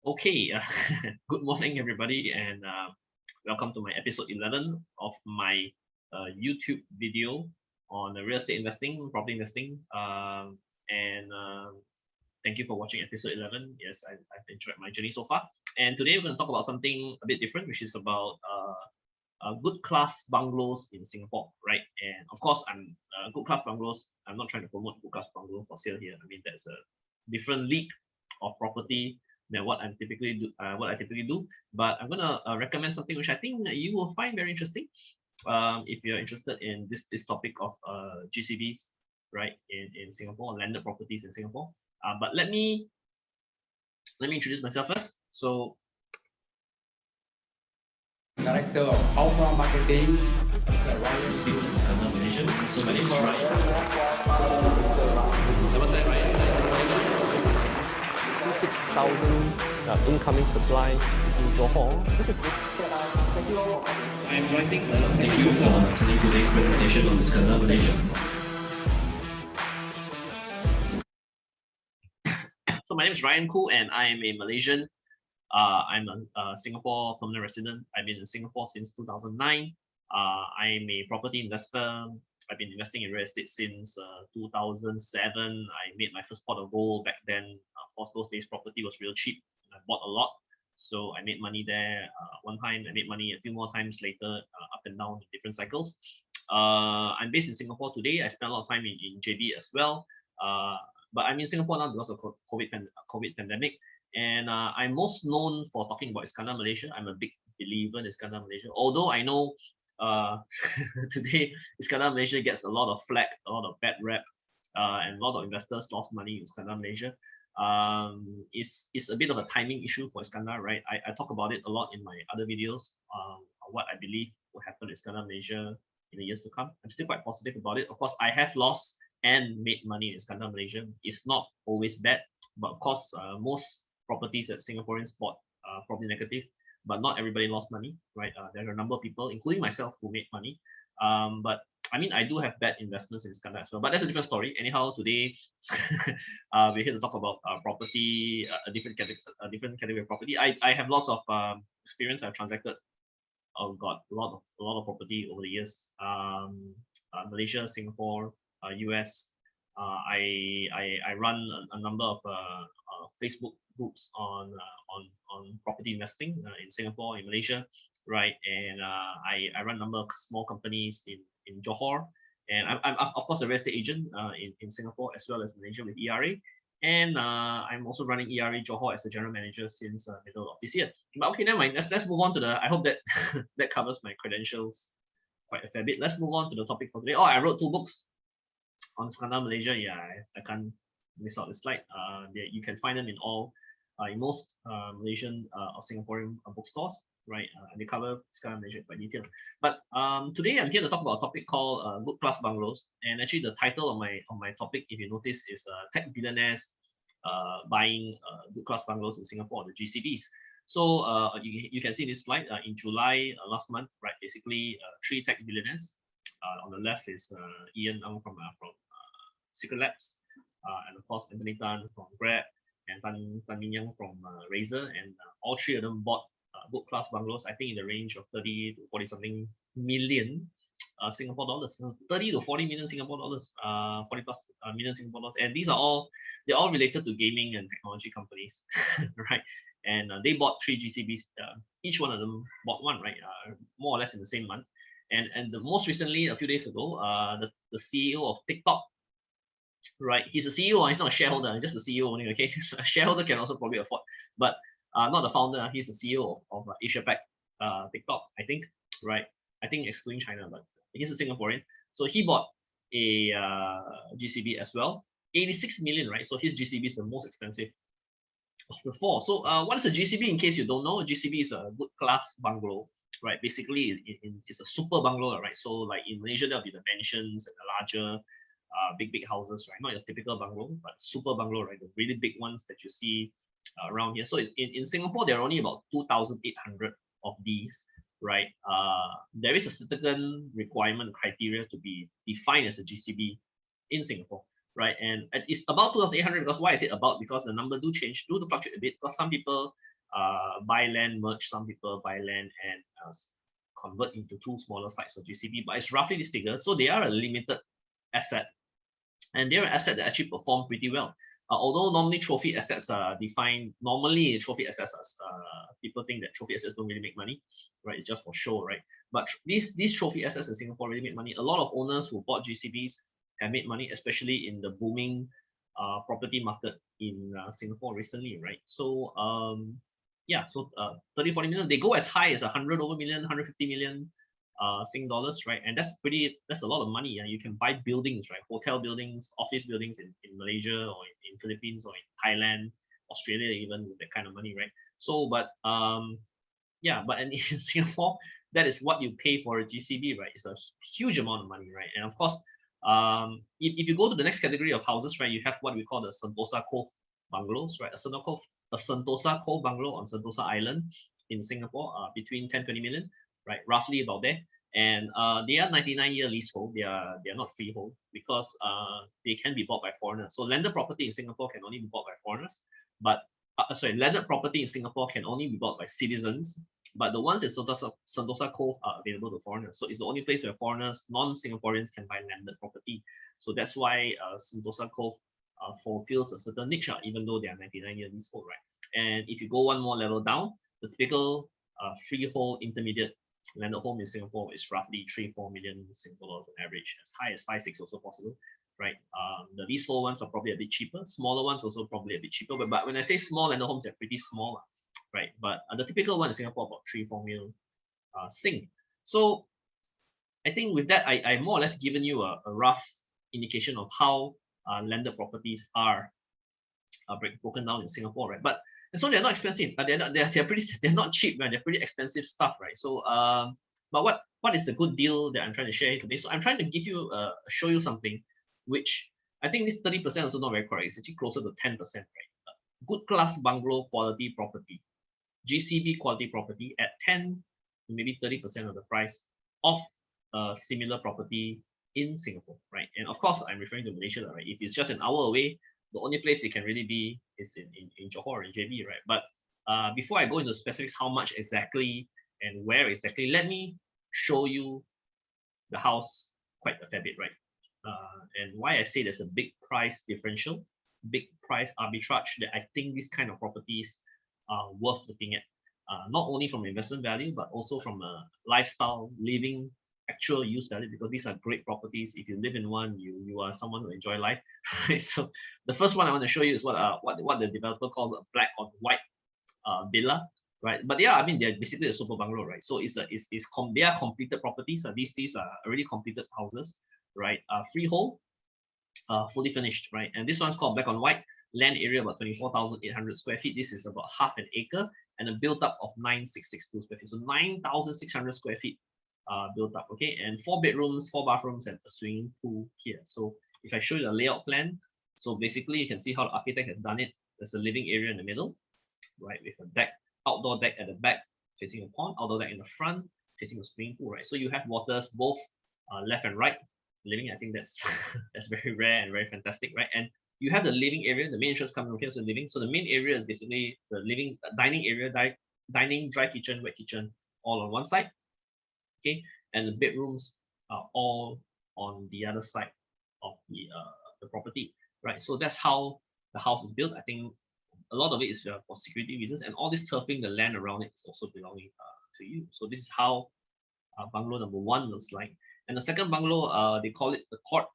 Okay, good morning, everybody, and welcome to my episode 11 of my YouTube video on real estate investing, property investing. And Thank you for watching episode 11. Yes, I've enjoyed my journey so far. And today we're going to talk about something a bit different, which is about good class bungalows in Singapore, right? And of course, I'm good class bungalows. I'm not trying to promote good class bungalow for sale here. I mean, that's a different league of property than what I typically do. But I'm gonna recommend something which I think you will find very interesting. If you're interested in this topic of GCBs, right, in Singapore, landed properties in Singapore. But let me introduce myself first. So, Director of Outbound Marketing at Ryan speaking in Iskandar, Malaysia. So my name is Ryan. What's that, Ryan? 6,000 incoming supply in Johor. This is Thank you all. I'm writing. Thank you for attending today's presentation on Iskandar, Malaysia. So my name is Ryan Khoo, and I am a Malaysian. I'm a Singapore permanent resident. I've been in Singapore since 2009. I'm a property investor. I've been investing in real estate since 2007. I made my first pot of gold back then. For those days, property was real cheap. I bought a lot, so I made money there one time. I made money a few more times later, up and down in different cycles. I'm based in Singapore today. I spent a lot of time in JB as well. But I'm in Singapore now because of COVID pandemic. And I'm most known for talking about Iskandar, Malaysia. I'm a big believer in Iskandar, Malaysia. Although I know today Iskandar, Malaysia gets a lot of flack, a lot of bad rap, and a lot of investors lost money in Iskandar, Malaysia. It's a bit of a timing issue for Iskandar, right? I talk about it a lot in my other videos. What I believe will happen in Iskandar, Malaysia in the years to come. I'm still quite positive about it. Of course, I have lost and made money in Iskandar, Malaysia. It's not always bad, but of course, most properties that Singaporeans bought probably negative, but not everybody lost money, right? There are a number of people, including myself, who made money. But I mean, I do have bad investments in Iskandar as well, but that's a different story. Anyhow, today we're here to talk about property, a different category of property. I have lots of experience. I've transacted. Oh God, a lot of property over the years. Malaysia, Singapore, US. I run a number of Facebook groups on property investing in Singapore, in Malaysia, right? And I run a number of small companies in Johor, and I'm of course a real estate agent in Singapore as well as Malaysia with ERA. And I'm also running ERA Johor as a general manager since middle of this year. But okay, never mind. Let's move on to the. I hope that that covers my credentials quite a fair bit. Let's move on to the topic for today. Oh, I wrote 2 books on Iskandar, Malaysia. Yeah, I can't miss out the slide. You can find them in in most Malaysian or Singaporean bookstores, right? And they cover Iskandar, Malaysia in quite detail. But today I'm here to talk about a topic called good class bungalows. And actually, the title of my topic, if you notice, is tech billionaires buying good class bungalows in Singapore, the GCBs. So you can see this slide in July last month, right? Basically, 3 tech billionaires. On the left is Ian Ng from Secret Labs, and of course Anthony Tan from Grab, and Tan Min Yang from Razer, and all 3 of them bought good class bungalows. I think in the range of 30 to 40 something million Singapore dollars, 30 to 40 million Singapore dollars, 40 plus million Singapore dollars, and they're all related to gaming and technology companies, right? And they bought 3 GCBs. Each one of them bought one, right? More or less in the same month. And the most recently, a few days ago, the CEO of TikTok, right? He's a CEO. He's not a shareholder. Just a CEO only. Okay, so a shareholder can also probably afford, but not the founder. He's the CEO of Asia Pac, TikTok, I think, right? I think excluding China, but he's a Singaporean. So he bought a GCB as well, 86 million, right? So his GCB is the most expensive of the 4. So what is a GCB? In case you don't know, a GCB is a good class bungalow, right? Basically, it's a super bungalow, right? So like in Malaysia, there'll be the mansions and the larger big houses, right? Not your typical bungalow, but super bungalow, right? The really big ones that you see around here. So in Singapore, there are only about 2,800 of these, right? There is a certain requirement criteria to be defined as a GCB in Singapore, right? And it's about 2,800 because why I say about, because the number do fluctuate a bit, because some people buy land, merge. Some people buy land and convert into 2 smaller sites of GCB, but it's roughly this figure. So they are a limited asset, and they're an asset that actually perform pretty well. Although normally trophy assets are defined, normally trophy assets are, people think that trophy assets don't really make money, right? It's just for show, right? But these trophy assets in Singapore really make money. A lot of owners who bought GCBs have made money, especially in the booming property market in Singapore recently, right? So yeah, so 30, 40 million, they go as high as 100 over million, 150 million Sing dollars, right? And that's a lot of money. You can buy buildings, right? Hotel buildings, office buildings in Malaysia or in Philippines or in Thailand, Australia, even with that kind of money, right? So, but yeah, but in Singapore, that is what you pay for a GCB, right? It's a huge amount of money, right? And of course, if you go to the next category of houses, right, you have what we call the Santosa Cove bungalows, right? A Santosa Cove bungalow on Santosa Island in Singapore, between 10-20 million, right? Roughly about there. And they are 99-year leasehold. They are not freehold because they can be bought by foreigners. So landed property in Singapore can only be bought by foreigners, but landed property in Singapore can only be bought by citizens, but the ones in Santosa Cove are available to foreigners. So it's the only place where foreigners, non-Singaporeans, can buy landed property. So that's why Santosa Cove fulfills a certain niche, even though they are 99-year leasehold, right? And if you go one more level down, the typical freehold intermediate landed home in Singapore is roughly 3-4 million Singapore dollars on average, as high as 5-6 also possible, right? The leasehold ones are probably a bit cheaper. Smaller ones also probably a bit cheaper. But when I say small landed homes, they're pretty small, right? But the typical one in Singapore about 3-4 million Sing. So I think with that, I more or less given you a rough indication of how landed properties are broken down in Singapore, right? But and so they're not expensive, but they're not cheap, right? They're pretty expensive stuff, right? So but what is the good deal that I'm trying to share here today? So I'm trying to give you show you something which I think this 30% is also not very correct. It's actually closer to 10%, right? Good class bungalow quality property, GCB quality property at 10 to maybe 30% of the price of a similar property in Singapore, right? And of course, I'm referring to Malaysia, right? If it's just an hour away, the only place it can really be is in Johor, in JB, right? But before I go into specifics, how much exactly and where exactly, let me show you the house quite a fair bit, right? And why I say there's a big price differential, big price arbitrage, that I think these kind of properties are worth looking at, not only from investment value, but also from a lifestyle, living, actual use value, because these are great properties. If you live in one, you are someone who enjoy life. So the first one I want to show you is what the developer calls a black on white villa, right? But yeah, I mean, they're basically a super bungalow, right? So they are completed properties. These are already completed houses, right? Freehold, fully finished, right? And this one's called black on white. Land area about 24,800 square feet. This is about half an acre, and a built up of 9,662 square feet. So 9,600 square feet built up, okay? And 4 bedrooms, 4 bathrooms, and a swimming pool here. So if I show you the layout plan, so basically you can see how the architect has done it. There's a living area in the middle, right, with a deck, outdoor deck at the back facing a pond, outdoor deck in the front facing a swimming pool, right? So you have waters both left and right. Living, I think that's that's very rare and very fantastic, right? And you have the living area, the main entrance coming from here, so living. So the main area is basically the living dining area, dining, dry kitchen, wet kitchen, all on one side. Okay, and the bedrooms are all on the other side of the property, right? So that's how the house is built. I think a lot of it is for security reasons, and all this turfing, the land around it, is also belonging to you. So this is how bungalow number 1 looks like. And the second bungalow, they call it the court,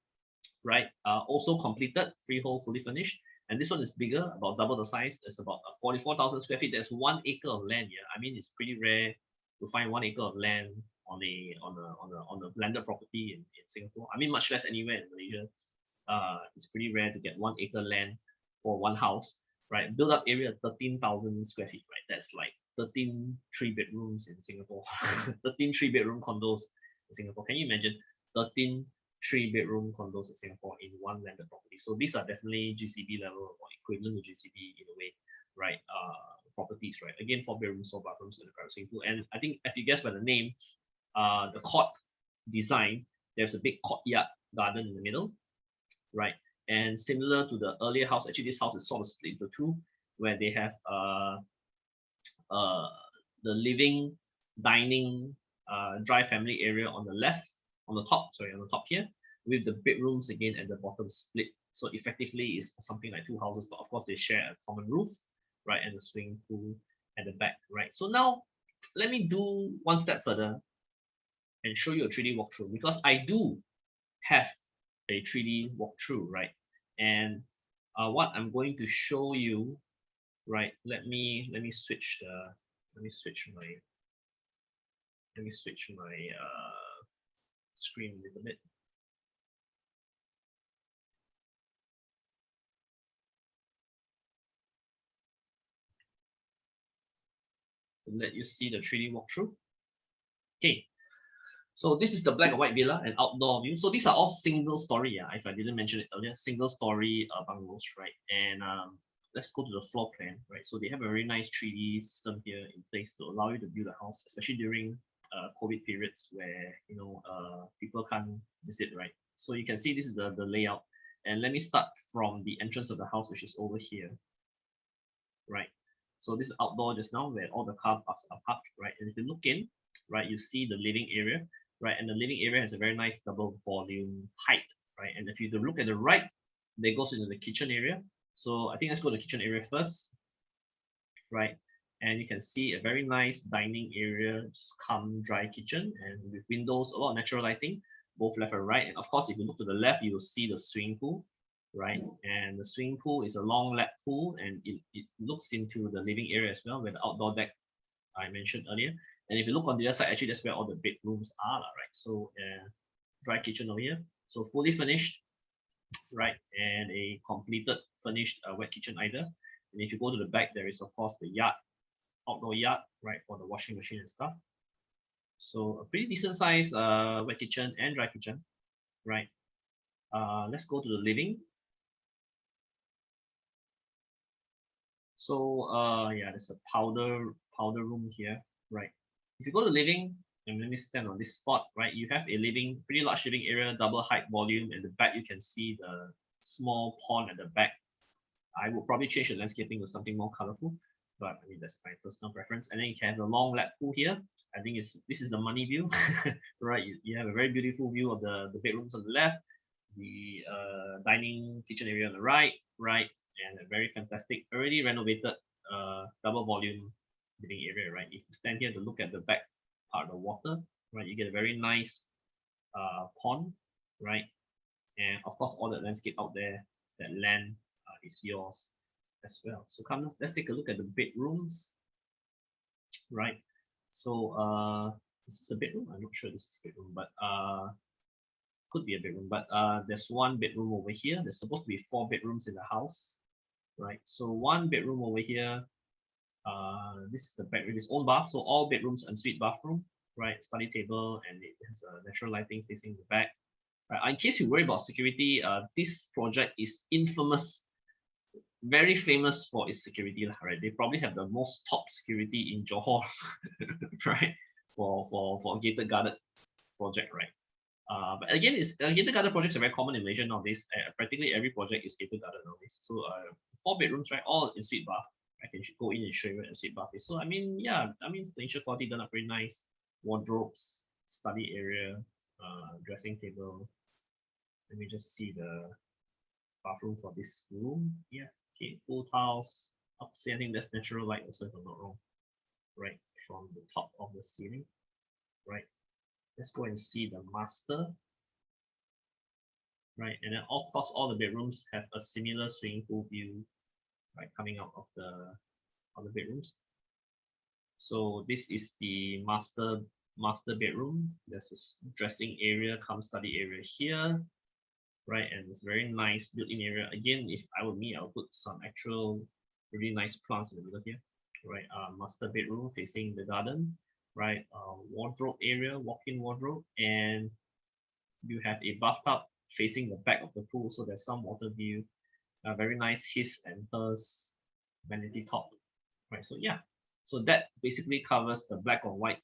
right? Also completed, freehold, fully finished. And this one is bigger, about double the size. It's about 44,000 square feet. There's 1 acre of land here. I mean, it's pretty rare to find 1 acre of land on a landed property in Singapore. I mean, much less anywhere in Malaysia. It's pretty rare to get 1 acre land for one house, right? Build up area 13,000 square feet, right? That's like 13 3-bedrooms in Singapore. 13 3-bedroom condos in Singapore. Can you imagine 13 3-bedroom condos in Singapore in one landed property? So these are definitely GCB level or equivalent to GCB in a way, right? Properties, right? Again, 4 bedrooms, 4 bathrooms, and a private swimming pool. And I think, as you guess by the name, the court design, there's a big courtyard garden in the middle, right? And similar to the earlier house, actually this house is sort of split into 2, where they have the living, dining, dry family area on the left, on the top here, with the bedrooms again at the bottom split. So effectively it's something like two houses, but of course they share a common roof, right, and a swimming pool at the back, right? So now let me do one step further and show you a 3D walkthrough, because I do have a 3D walkthrough, right? And what I'm going to show you, right? Let me switch my screen a little bit. To let you see the 3D walkthrough. Okay. So this is the black and white villa and outdoor view. So these are all single story. Yeah, if I didn't mention it earlier, single story bungalows, right? And let's go to the floor plan, right? So they have a very nice 3D system here in place to allow you to view the house, especially during COVID periods where people can't visit, right? So you can see this is the layout. And let me start from the entrance of the house, which is over here, right? So this is outdoor just now where all the car parks are parked, right? And if you look in, right, you see the living area, right? And the living area has a very nice double volume height, right? And if you look at the right, that goes into the kitchen area. So I think let's go to the kitchen area first, right? And you can see a very nice dining area, just calm, dry kitchen, and with windows, a lot of natural lighting, both left and right. And of course, if you look to the left, you will see the swimming pool, right? And the swimming pool is a long lap pool, and it looks into the living area as well, where the outdoor deck I mentioned earlier. And if you look on the other side, actually that's where all the bedrooms are, right? So dry kitchen over here, so fully furnished, right? And a completed finished wet kitchen either. And if you go to the back, there is of course the yard, outdoor yard, right, for the washing machine and stuff. So a pretty decent size wet kitchen and dry kitchen, right? Let's go to the living. So yeah, there's a powder room here, right? If you go to living, and let me stand on this spot, right? You have a pretty large living area, double height volume. At the back, you can see the small pond at the back. I would probably change the landscaping to something more colorful, but I mean that's my personal preference. And then you can have the long lap pool here. I think this is the money view, right? You have a very beautiful view of the bedrooms on the left, the dining kitchen area on the right, and a very fantastic, already renovated double volume living area, right? If you stand here to look at the back part of the water, right, you get a very nice pond, right? And of course, all the landscape out there, that land is yours as well. So come, let's take a look at the bedrooms, right? So this is a bedroom. I'm not sure this is a bedroom, but could be a bedroom. But there's one bedroom over here. There's supposed to be 4 bedrooms in the house, right? So one bedroom over here. This is the bedroom, its own bath. So all bedrooms ensuite bathroom, right? Study table, and it has a natural lighting facing the back. In case you worry about security, this project is infamous, very famous for its security, right? They probably have the most top security in Johor, right? For a gated guarded project, right? But again, gated guarded projects are very common in Malaysia nowadays. Practically every project is gated guarded nowadays. So 4 bedrooms, right? All in suite bath. I can go in and show you what a suite bath is. So I mean, yeah, furniture quality done up very nice. Wardrobes, study area, dressing table. Let me just see the bathroom for this room. Yeah, okay, full tiles. I think that's natural light also, if I'm not wrong. Right, from the top of the ceiling. Right. Let's go and see the master. Right, and then of course all the bedrooms have a similar swimming pool view, right, coming out of the bedrooms. So this is the master bedroom. There's a dressing area, come study area here, right, and it's very nice built-in area. Again, if I were me, I'll put some actual really nice plants in the middle here, right? Master bedroom facing the garden, right? Wardrobe area, walk-in wardrobe, and you have a bathtub facing the back of the pool, so there's some water view. Very nice his and hers vanity top, right? So yeah, so that basically covers the black and white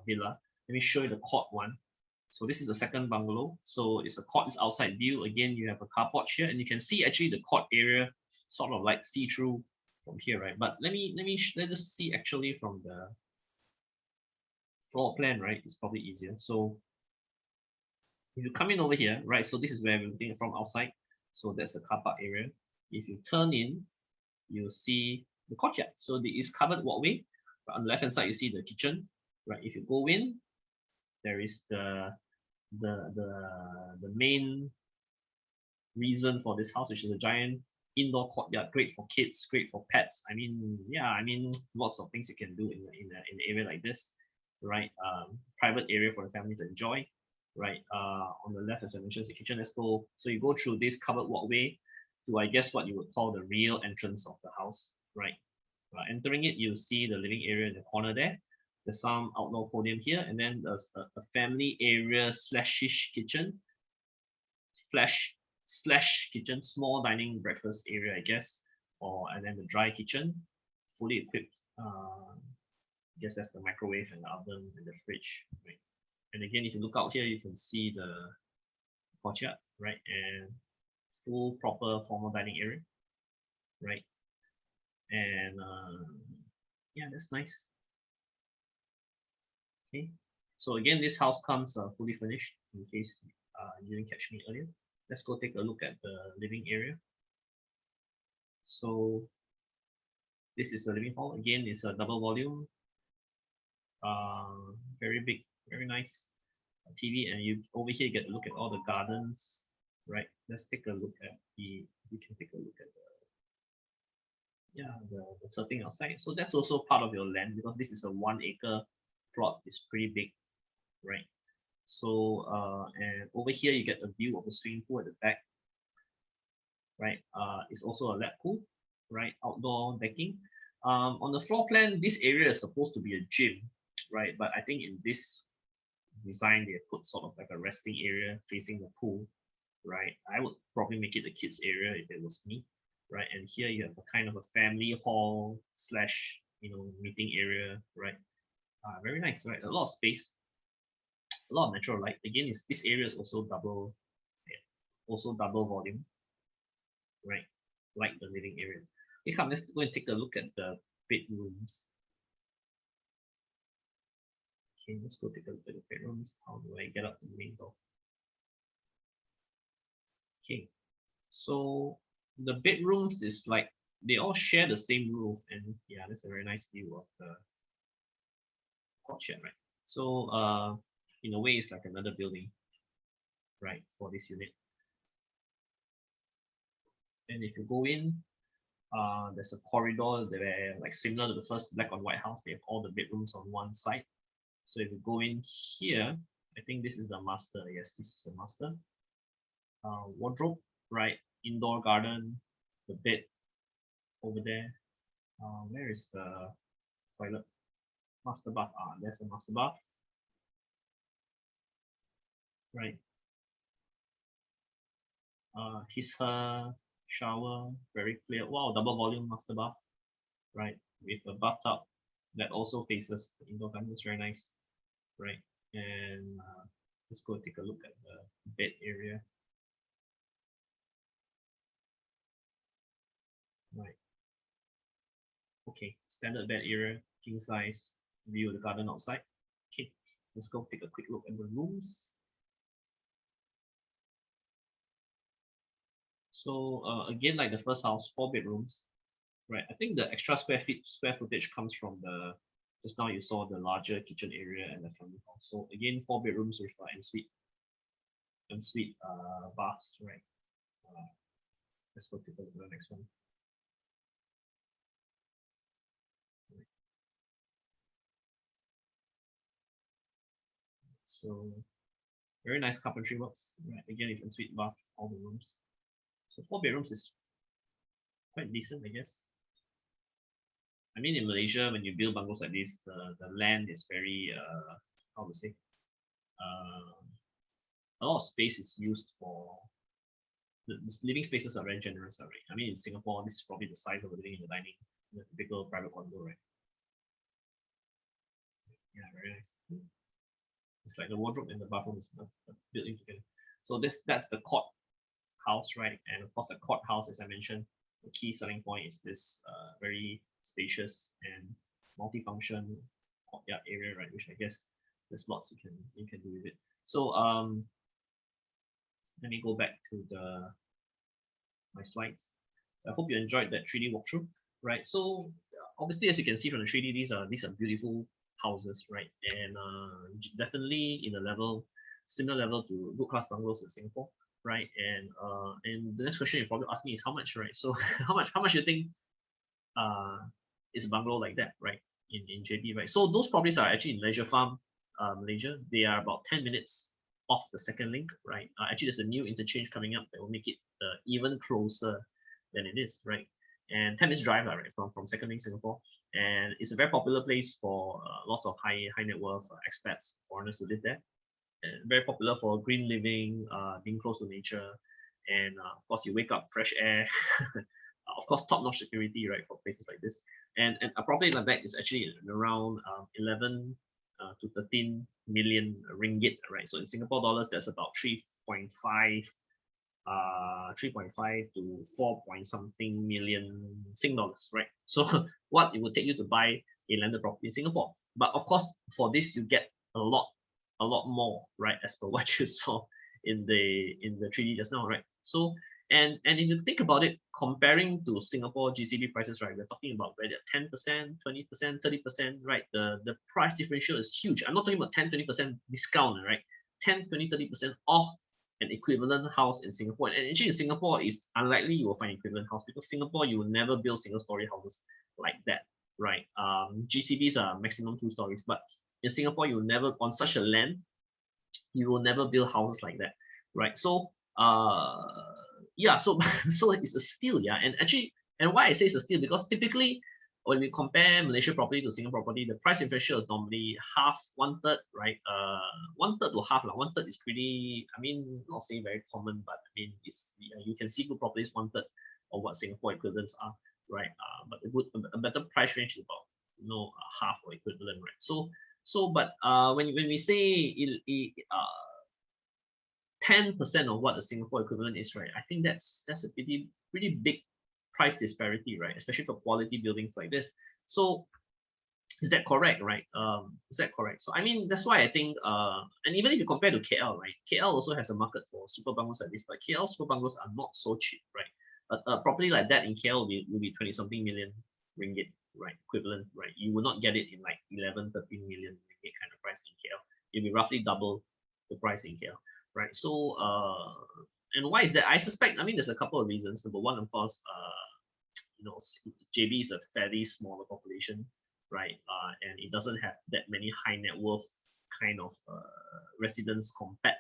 villa. Let me show you the court one. So this is the second bungalow. So it's a court, it's outside view. Again, you have a car porch here, and you can see actually the court area sort of like see-through here, right? But let us see actually from the floor plan, right? It's probably easier. So if you come in over here, right? So this is where we're looking from outside. So that's the car park area. If you turn in, you'll see the courtyard. So there is covered walkway. But on the left hand side, you see the kitchen, right? If you go in, there is the main reason for this house, which is a giant indoor courtyard, great for kids, great for pets. I mean, yeah, I mean, lots of things you can do in an area like this, right? Private area for the family to enjoy, right? On the left, as I mentioned, is the kitchen. Let's go. So you go through this covered walkway to, I guess, what you would call the real entrance of the house, right? Entering it, you see the living area in the corner there. There's some outdoor podium here, and then there's a family area /ish kitchen, slash kitchen, small dining breakfast area, I guess, and then the dry kitchen, fully equipped. I guess that's the microwave and the oven and the fridge, right? And again, if you look out here, you can see the courtyard, right? And full proper formal dining area, right? And yeah, that's nice. Okay, so again, this house comes fully furnished, in case you didn't catch me earlier. Let's go take a look at the living area. So this is the living hall. Again, it's a double volume, very big, very nice TV. And you over here, you get to look at all the gardens, right? Let's take a look at we can take a look at the turfing outside. So that's also part of your land, because this is a 1 acre plot. It's pretty big, right? So and over here you get a view of the swimming pool at the back, right? It's also a lap pool, right? Outdoor decking. On the floor plan, this area is supposed to be a gym, right? But I think in this design, they put sort of like a resting area facing the pool, right? I would probably make it a kids area if it was me, right? And here you have a kind of a family hall / meeting area, right? Very nice, right? A lot of space, a lot of natural light. Again, this area is also double volume, right? Like the living area. Okay, come, let's go and take a look at the bedrooms. Okay, let's go take a look at the bedrooms. How do I get up to the main door? Okay, so the bedrooms is like they all share the same roof, and yeah, that's a very nice view of the courtyard, right? So in a way, it's like another building, right, for this unit. And if you go in, there's a corridor there, like similar to the first black on white house. They have all the bedrooms on one side. So if you go in here, I think this is the master. Yes, this is the master. Wardrobe, right? Indoor garden, the bed over there. Where is the toilet? Master bath. There's a master bath, right? Her shower, very clear. Wow, double volume master bath, right? With a bathtub that also faces the indoor garden. It's very nice, right? And let's go take a look at the bed area. Right. Okay, standard bed area, king size, view of the garden outside. Okay, let's go take a quick look at the rooms. So again, like the first house, 4 bedrooms, right? I think the extra square footage comes from just now you saw the larger kitchen area and the family hall. So again, 4 bedrooms with ensuite baths, right? Let's go take a look at the next one. So very nice carpentry works, right? Again, with ensuite bath, all the rooms. So 4 bedrooms is quite decent, I guess. I mean, in Malaysia, when you build bungalows like this, the land is very how to say, a lot of space is used for the living spaces are very generous already. I mean, in Singapore, this is probably the size of the living and the dining, the typical private condo, right? Yeah, very nice. It's like the wardrobe and the bathroom is built in together. So that's the court house, right? And of course, a court house, as I mentioned, the key selling point is this very spacious and multifunction courtyard area, right? Which I guess there's lots you can do with it. So let me go back to my slides. I hope you enjoyed that 3D walkthrough, right? So obviously, as you can see from the 3D, these are beautiful houses, right? And definitely in a level similar level to good class bungalows in Singapore, right? And the next question you probably ask me is how much, right? So how much you think is a bungalow like that, right? In JB, right? So those properties are actually in Leisure Farm, Malaysia. They are about 10 minutes off the second link, right? Actually, there's a new interchange coming up that will make it even closer than it is, right? And 10 minutes drive, right, from second link Singapore. And it's a very popular place for lots of high net worth expats, foreigners to live there. And very popular for green living, being close to nature. And of course, you wake up, fresh air. Of course, top-notch security, right, for places like this. And a property like that is actually around 11 to 13 million ringgit, right? So in Singapore dollars, that's about 3.5 to 4 point something million Sing dollars, right? So what it would take you to buy a landed property in Singapore. But of course, for this, you get a lot more, right, as per what you saw in the 3D just now, right? So and if you think about it, comparing to Singapore GCB prices, right, we're talking about whether 10%, 20%, 30%, right? The price differential is huge. I'm not talking about 10, 20% discount, right? 10, 20, 30% off an equivalent house in Singapore. And actually in Singapore, it's unlikely you will find equivalent house because Singapore, you will never build single story houses like that, right? GCBs are maximum 2 stories, but in Singapore, you will never, on such a land, you will never build houses like that, right? So yeah, so so it's a steal, yeah. And actually, and why I say it's a steal, because typically when we compare Malaysia property to Singapore property, the price differential is normally half, 1/3, right? 1/3 to half, 1/3 is pretty, I mean, not saying very common, but I mean, it's, you can see good properties 1/3 of what Singapore equivalents are, right? But a better price range is about half or equivalent, right? But when we say 10% of what the Singapore equivalent is, right? I think that's a pretty big price disparity, right? Especially for quality buildings like this. So is that correct, right? Is that correct? So I mean, that's why I think and even if you compare to KL, right? KL also has a market for super bungalows like this, but KL super bungalows are not so cheap, right? A property like that in KL will be 20 something million ringgit, right? Equivalent, right? You will not get it in like 11, 13 million ringgit kind of price in KL. It'll be roughly double the price in KL. Right. So and why is that? I suspect, I mean, there's a couple of reasons. Number one, of course, JB is a fairly smaller population, right? And it doesn't have that many high net worth kind of residents compared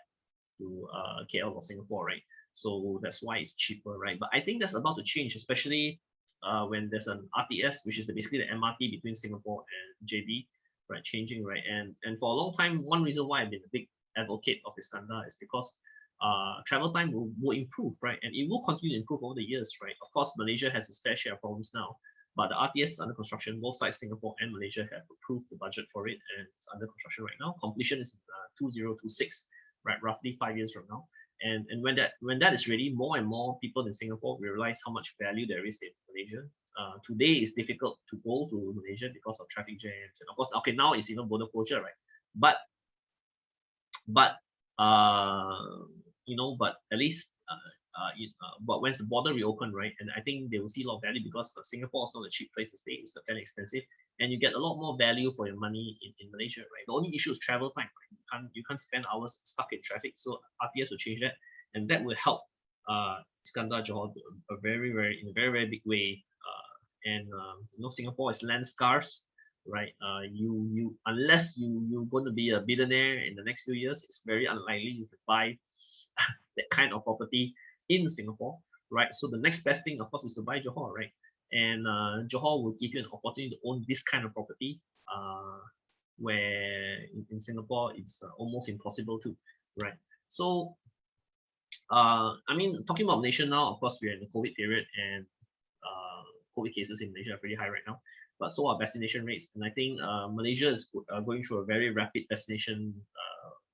to KL or Singapore, right? So that's why it's cheaper, right? But I think that's about to change, especially when there's an RTS, which is basically the MRT between Singapore and JB, right? Changing, right? And for a long time, one reason why I've been a big advocate of Iskandar is because travel time will improve, right? And it will continue to improve over the years, right? Of course, Malaysia has its fair share of problems now, but the RTS is under construction. Both sides, Singapore and Malaysia, have approved the budget for it, and it's under construction right now. Completion is 2026, right? Roughly 5 years from now. And when that is ready, more and more people in Singapore realize how much value there is in Malaysia. Today it's difficult to go to Malaysia because of traffic jams, and of course, okay, now it's even border closure, right? But but at least but once the border reopen, right, and I think they will see a lot of value because Singapore is not a cheap place to stay. It's fairly expensive, and you get a lot more value for your money in Malaysia, right? The only issue is travel time, right? You can't spend hours stuck in traffic, so RTS will change that, and that will help Iskandar Johor in a very big way. Singapore is land scarce, right? You unless you're going to be a billionaire in the next few years, it's very unlikely you can buy that kind of property in Singapore, right? So the next best thing, of course, is to buy Johor, right? And Johor will give you an opportunity to own this kind of property, where in Singapore it's almost impossible to, right? So I mean, talking about Malaysia now, of course, we're in the COVID period, and COVID cases in Malaysia are pretty high right now, but so are vaccination rates. And I think Malaysia is going through a very rapid vaccination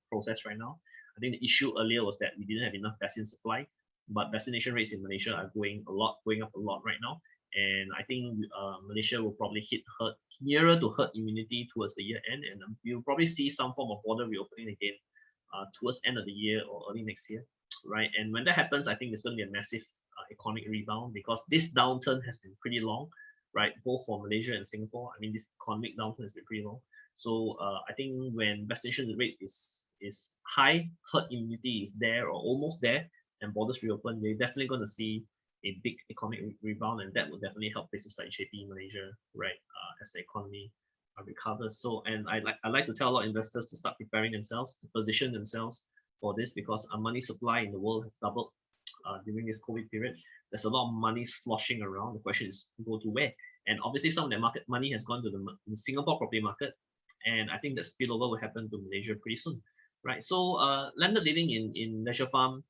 process right now. I think the issue earlier was that we didn't have enough vaccine supply, but vaccination rates in Malaysia are going up a lot right now. And I think Malaysia will probably hit nearer to herd immunity towards the year end, and you'll probably see some form of border reopening again towards end of the year or early next year, right? And when that happens, I think there's going to be a massive economic rebound, because this downturn has been pretty long, right? Both for Malaysia and Singapore. I mean, this economic downturn has been pretty long. So I think when vaccination rate is high, herd immunity is there or almost there, and borders reopen, we're definitely going to see a big economic rebound, and that will definitely help places like JP, Malaysia, right, as the economy recovers. So, and I like to tell a lot of investors to start preparing themselves, to position themselves for this, because our money supply in the world has doubled during this COVID period. There's a lot of money sloshing around. The question is, go to where? And obviously, some of that market money has gone to the Singapore property market, and I think that spillover will happen to Malaysia pretty soon, right? So, landed living in Leisure Farm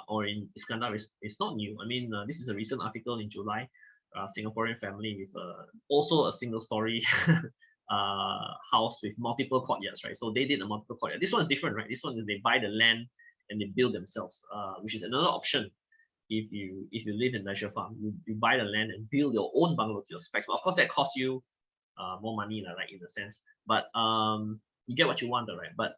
or in Iskandar is not new. I mean, this is a recent article in July. Singaporean family with also a single story house with multiple courtyards, right? So they did a multiple courtyard. This one is different, right? This one is they buy the land and they build themselves, which is another option. If you live in Leisure Farm, you buy the land and build your own bungalow to your specs. But of course, that costs you more money, like in a sense. But you get what you want, right? But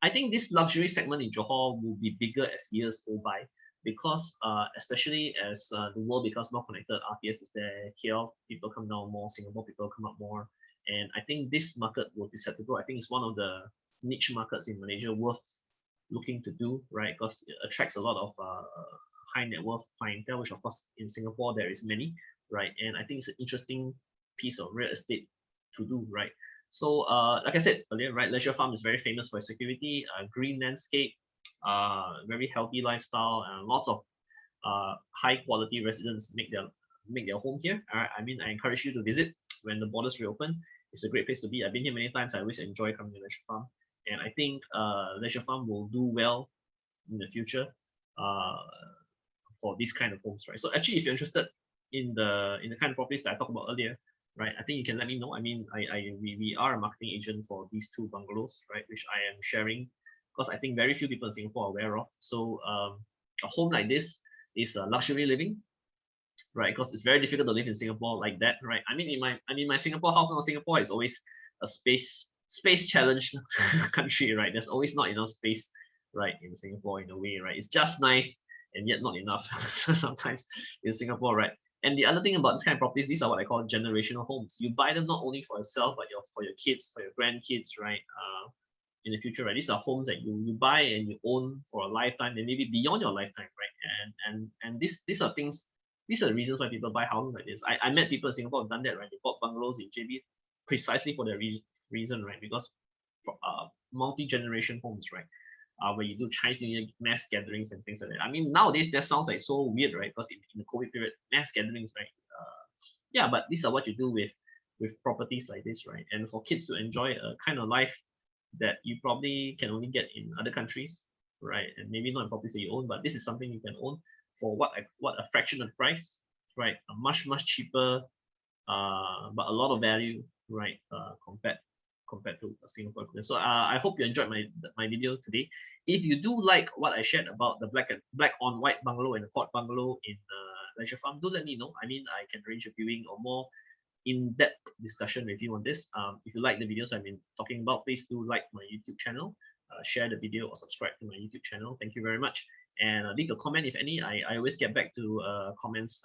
I think this luxury segment in Johor will be bigger as years go by, because especially as the world becomes more connected, RPS is there, KL people come down more, Singapore people come up more, and I think this market will be set to grow. I think it's one of the niche markets in Malaysia worth looking to do, right? Because it attracts a lot of high net worth clientele, which of course in Singapore there is many, right? And I think it's an interesting piece of real estate to do, right? So like I said earlier, right, Leisure Farm is very famous for security, green landscape, very healthy lifestyle, and lots of high quality residents make their home here. I mean, I encourage you to visit when the borders reopen. It's a great place to be. I've been here many times. I always enjoy coming to Leisure Farm, and I think Leisure Farm will do well in the future for these kind of homes, right? So actually, if you're interested in the kind of properties that I talked about earlier, right, I think you can let me know. I mean, we are a marketing agent for these two bungalows, right, which I am sharing, because I think very few people in Singapore are aware of. So a home like this is a luxury living, right? Because it's very difficult to live in Singapore like that, right? I mean, in my Singapore house, in Singapore is always a space challenged country, right? There's always not enough space, right, in Singapore in a way, right? It's just nice and yet not enough sometimes in Singapore, right? And the other thing about this kind of properties, these are what I call generational homes. You buy them not only for yourself, but for your kids, for your grandkids, right? In the future, right? These are homes that you buy and you own for a lifetime, and maybe beyond your lifetime, right? And these are things, these are the reasons why people buy houses like this. I met people in Singapore who've done that, right? They bought bungalows in JB precisely for that reason, right? Because multi-generation homes, right? Where you do Chinese New Year mass gatherings and things like that. I mean, nowadays that sounds like so weird, right? Because in the COVID period, mass gatherings, right? Yeah, but these are what you do with properties like this, right? And for kids to enjoy a kind of life that you probably can only get in other countries, right? And maybe not in properties that you own, but this is something you can own for what a fraction of the price, right? A much cheaper, but a lot of value, right? Compared to Singapore. So I hope you enjoyed my video today. If you do like what I shared about the black on white bungalow and the quad bungalow in Leisure Farm, do let me know. I mean, I can arrange a viewing or more in-depth discussion with you on this. If you like the videos I've been talking about, please do like my YouTube channel, share the video, or subscribe to my YouTube channel. Thank you very much. And leave a comment if any. I always get back to comments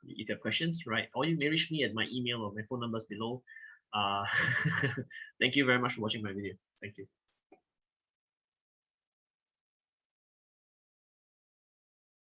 if you have questions, right? Or you may reach me at my email or my phone numbers below. Thank you very much for watching my video. Thank you.